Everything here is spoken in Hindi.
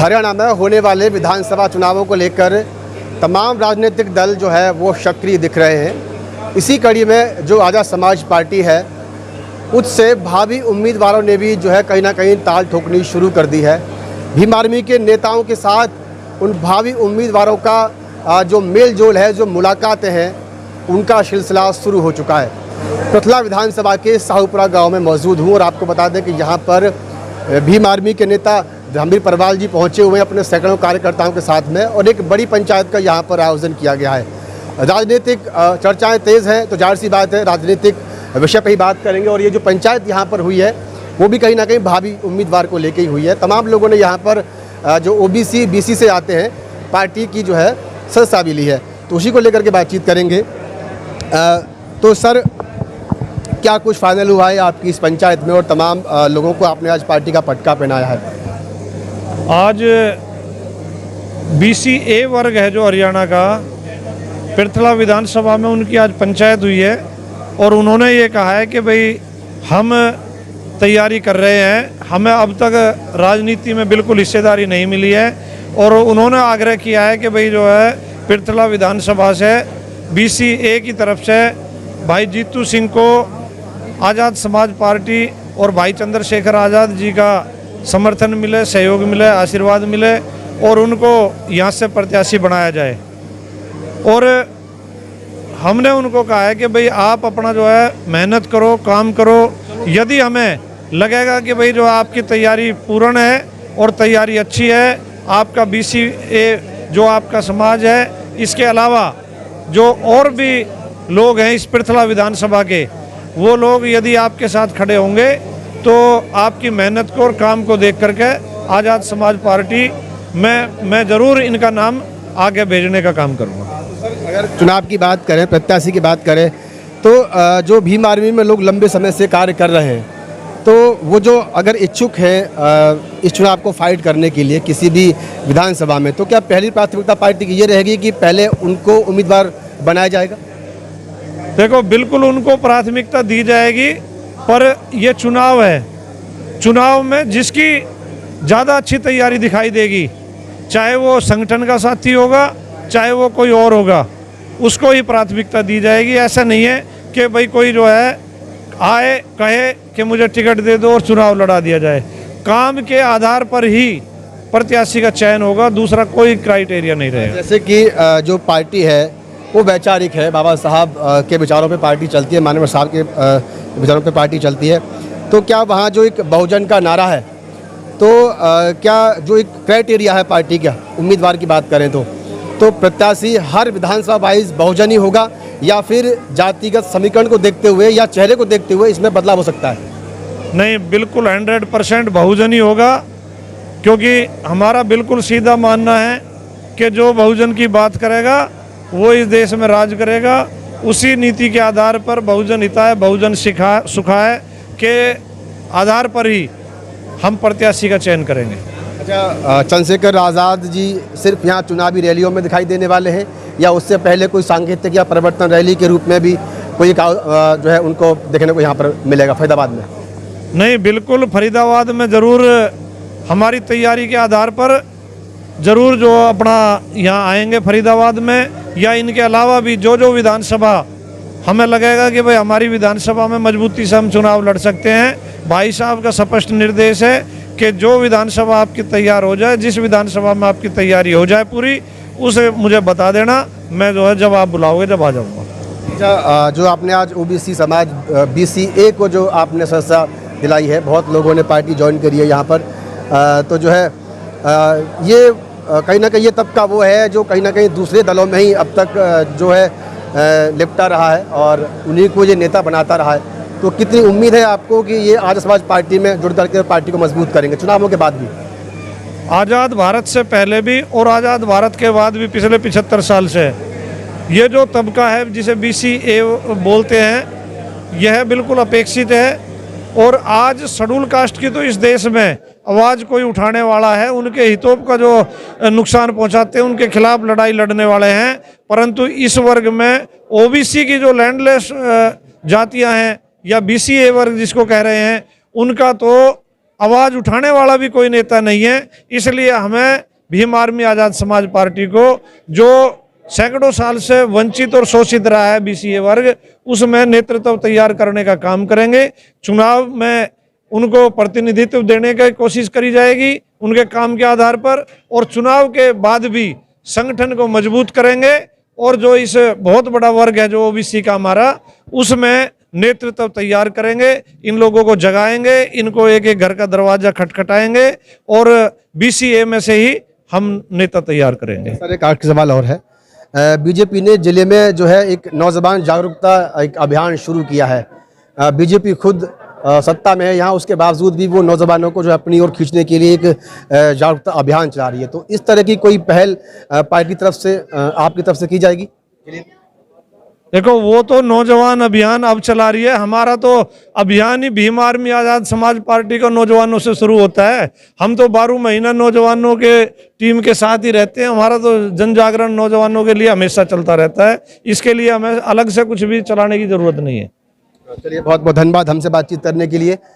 हरियाणा में होने वाले विधानसभा चुनावों को लेकर तमाम राजनीतिक दल जो है वो सक्रिय दिख रहे हैं। इसी कड़ी में जो आज़ाद समाज पार्टी है उससे भावी उम्मीदवारों ने भी जो है कहीं ना कहीं ताल ठोकनी शुरू कर दी है। भीम आर्मी के नेताओं के साथ उन भावी उम्मीदवारों का जो मेल जोल है, जो मुलाकातें हैं, उनका सिलसिला शुरू हो चुका है। पृथला विधानसभा के साहूपुरा गांव में मौजूद हूं और आपको बता दें कि यहां पर भीम आर्मी के नेता धर्मवीर परवाल जी पहुंचे हुए हैं अपने सैकड़ों कार्यकर्ताओं के साथ में और एक बड़ी पंचायत का यहां पर आयोजन किया गया है। राजनीतिक चर्चाएं तेज़ हैं तो जाहिर सी बात है राजनीतिक विषय पर ही बात करेंगे। और ये जो पंचायत यहाँ पर हुई है वो भी कहीं ना कहीं भावी उम्मीदवार को लेकर ही हुई है। तमाम लोगों ने यहाँ पर जो OBC BC से आते हैं पार्टी की जो है सदस्यता भी ली है, तो उसी को लेकर के बातचीत करेंगे। तो सर, क्या कुछ फाइनल हुआ है आपकी इस पंचायत में और तमाम लोगों को आपने आज पार्टी का पटका पहनाया है? आज BC A वर्ग है जो हरियाणा का, पृथला विधानसभा में उनकी आज पंचायत हुई है और उन्होंने ये कहा है कि भाई हम तैयारी कर रहे हैं, हमें अब तक राजनीति में बिल्कुल हिस्सेदारी नहीं मिली है और उन्होंने आग्रह किया है कि भाई जो है पृथला विधानसभा से BC A की तरफ से भाई जीतू सिंह को आज़ाद समाज पार्टी और भाई चंद्रशेखर आज़ाद जी का समर्थन मिले, सहयोग मिले, आशीर्वाद मिले और उनको यहाँ से प्रत्याशी बनाया जाए। और हमने उनको कहा है कि भाई आप अपना जो है मेहनत करो, काम करो। यदि हमें लगेगा कि भाई जो आपकी तैयारी पूर्ण है और तैयारी अच्छी है, आपका BC A जो आपका समाज है, इसके अलावा जो और भी लोग हैं इस पृथला विधानसभा के, वो लोग यदि आपके साथ खड़े होंगे तो आपकी मेहनत को और काम को देख करके आज़ाद समाज पार्टी में मैं ज़रूर इनका नाम आगे भेजने का काम करूँगा। अगर चुनाव की बात करें, प्रत्याशी की बात करें, तो जो भीम आर्मी में लोग लंबे समय से कार्य कर रहे हैं, तो वो जो अगर इच्छुक हैं इस चुनाव को फाइट करने के लिए किसी भी विधानसभा में, तो क्या पहली प्राथमिकता पार्टी की ये रहेगी कि पहले उनको उम्मीदवार बनाया जाएगा? देखो, बिल्कुल उनको प्राथमिकता दी जाएगी, पर ये चुनाव है। चुनाव में जिसकी ज़्यादा अच्छी तैयारी दिखाई देगी, चाहे वो संगठन का साथी होगा, चाहे वो कोई और होगा, उसको ही प्राथमिकता दी जाएगी। ऐसा नहीं है कि भाई कोई जो है आए कहे कि मुझे टिकट दे दो और चुनाव लड़ा दिया जाए। काम के आधार पर ही प्रत्याशी का चयन होगा, दूसरा कोई क्राइटेरिया नहीं रहेगा। जैसे कि जो पार्टी है वो वैचारिक है, बाबा साहब के विचारों पे पार्टी चलती है, माननीय साहब के विचारों पे पार्टी चलती है, तो क्या वहाँ जो एक बहुजन का नारा है, तो क्या जो एक क्राइटेरिया है पार्टी का उम्मीदवार की बात करें तो प्रत्याशी हर विधानसभा वाइज बहुजन ही होगा या फिर जातिगत समीकरण को देखते हुए या चेहरे को देखते हुए इसमें बदलाव हो सकता है? नहीं, बिल्कुल 100% बहुजन ही होगा, क्योंकि हमारा बिल्कुल सीधा मानना है कि जो बहुजन की बात करेगा वो इस देश में राज करेगा। उसी नीति के आधार पर बहुजन हिताय बहुजन सुखाय के आधार पर ही हम प्रत्याशी का चयन करेंगे। अच्छा, चंद्रशेखर आज़ाद जी सिर्फ यहाँ चुनावी रैलियों में दिखाई देने वाले हैं या उससे पहले कोई सांकेतिक या परिवर्तन रैली के रूप में भी कोई जो है उनको देखने को यहाँ पर मिलेगा फरीदाबाद में? नहीं, बिल्कुल फरीदाबाद में ज़रूर हमारी तैयारी के आधार पर ज़रूर जो अपना यहाँ आएंगे फरीदाबाद में, या इनके अलावा भी जो विधानसभा हमें लगेगा कि भाई हमारी विधानसभा में मजबूती से हम चुनाव लड़ सकते हैं, भाई साहब का स्पष्ट निर्देश है कि जो विधानसभा आपकी तैयार हो जाए, जिस विधानसभा में आपकी तैयारी हो जाए पूरी, उसे मुझे बता देना, मैं जो है जब आप बुलाओगे जब आ जाऊँगा। अच्छा, जो आपने आज OBC समाज BC A को जो आपने सदस्यता दिलाई है, बहुत लोगों ने पार्टी ज्वाइन करी है यहाँ पर, तो जो है ये कहीं ना कहीं ये तबका वो है जो कहीं ना कहीं दूसरे दलों में ही अब तक जो है लिपटा रहा है और उन्हीं को ये नेता बनाता रहा है। तो कितनी उम्मीद है आपको कि ये आज़ाद समाज पार्टी में जुड़ करके पार्टी को मजबूत करेंगे चुनावों के बाद भी? आज़ाद भारत से पहले भी और आज़ाद भारत के बाद भी पिछले 75 साल से ये जो तबका है जिसे BC A बोलते हैं, यह बिल्कुल अपेक्षित है। और आज शेड्यूल कास्ट की तो इस देश में आवाज़ कोई उठाने वाला है, उनके हितों का जो नुकसान पहुंचाते हैं उनके खिलाफ लड़ाई लड़ने वाले हैं, परंतु इस वर्ग में OBC की जो लैंडलेस जातियां हैं या BC A वर्ग जिसको कह रहे हैं, उनका तो आवाज़ उठाने वाला भी कोई नेता नहीं है। इसलिए हमें भीम आर्मी आज़ाद समाज पार्टी को, जो सैकड़ों साल से वंचित और शोषित रहा है बीसीए वर्ग, उसमें नेतृत्व तैयार करने का काम करेंगे। चुनाव में उनको प्रतिनिधित्व देने की कोशिश करी जाएगी उनके काम के आधार पर, और चुनाव के बाद भी संगठन को मजबूत करेंगे। और जो इस बहुत बड़ा वर्ग है जो ओबीसी का हमारा, उसमें नेतृत्व तैयार करेंगे। इन लोगों को जगाएंगे, इनको एक एक घर का दरवाजा खटखटाएंगे और बीसीए में से ही हम नेता तैयार करेंगे। सर, एक आखिरी सवाल और है। बीजेपी ने जिले में जो है एक नौजवान जागरूकता एक अभियान शुरू किया है। बीजेपी खुद सत्ता में है यहाँ, उसके बावजूद भी वो नौजवानों को जो है अपनी ओर खींचने के लिए एक जागरूकता अभियान चला रही है। तो इस तरह की कोई पहल पार्टी की तरफ से, आपकी तरफ से की जाएगी? देखो, वो तो नौजवान अभियान अब चला रही है, हमारा तो अभियान ही भीम आर्मी आज़ाद समाज पार्टी का नौजवानों से शुरू होता है। हम तो 12 महीना नौजवानों के टीम के साथ ही रहते हैं। हमारा तो जन जागरण नौजवानों के लिए हमेशा चलता रहता है। इसके लिए हमें अलग से कुछ भी चलाने की जरूरत नहीं है। चलिए, बहुत बहुत धन्यवाद हमसे बातचीत करने के लिए।